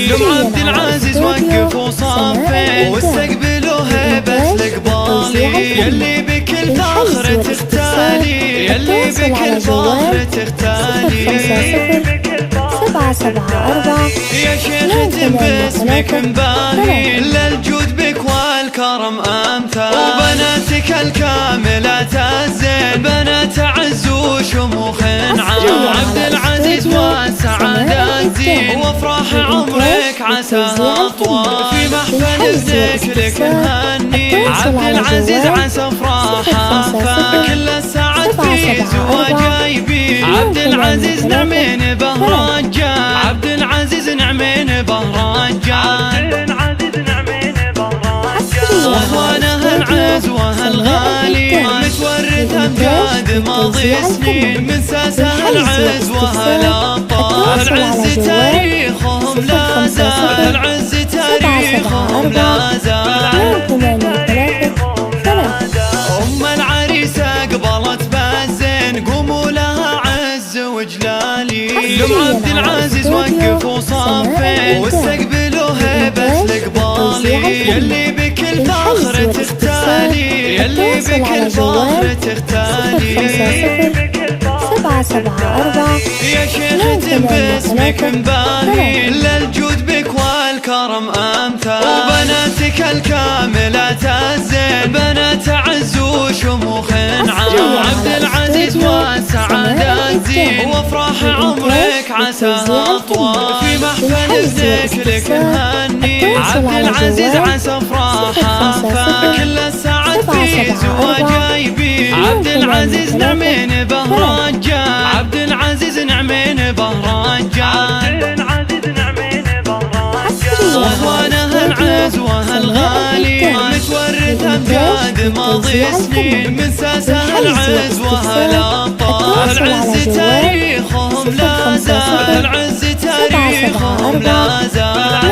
لم عبد العزيز وقف وصفي واستقبلوا هيبة القبالي، يلي بكل فخر تختالي، يلي بكل فخر تختالي. 774 يا شيخة باسمك مباهي، للجود بك والكرم أمثال، وبناتك الكاملات الزين بنات عز وشموخ عام. عبد العزيز والسعادة تزين وافراح عمرك عساها طوال، في محفل ابنك لك نهني عبد العزيز عسى افراحه كل السعد في زواجه يبين. عبد العزيز نعمين به رجال، عبد العزيز نعمين به رجال، واخوانه العزوه الغالي متورث امجاد ماضي سنين، من ساسه العزوه الابطال العز تاريخهم لا زال، العز تاريخهم لا زال. ام العريس اقبلت بالزين قوموا لها عز وجلالي، لم عبد العزيز وقف وصفي واستقبلوا هيبة القبالي، يلي بكل فخر تختالي، يلي بكل فخر تختالي. 774 يا شيخة باسمك مباهي، للجود بك والكرم أمثال، وبناتك الكاملات الزين بنات عز وشموخ عام. عبد العزيز والسعادة تزين وافراح عمرك عساها طوال، في محفل ابنك لك نهني عبد العزيز عسى افراحه كل السعد في زواجه يبين. عبد العزيز نعمين به رجال، عبد العزيز نعمين به رجال، واخوانه العزوه الغالي متورث امجاد ماضي سنين، من ساسه العزوه الابطال العز تاريخهم لا زال، العز تاريخهم لا زال.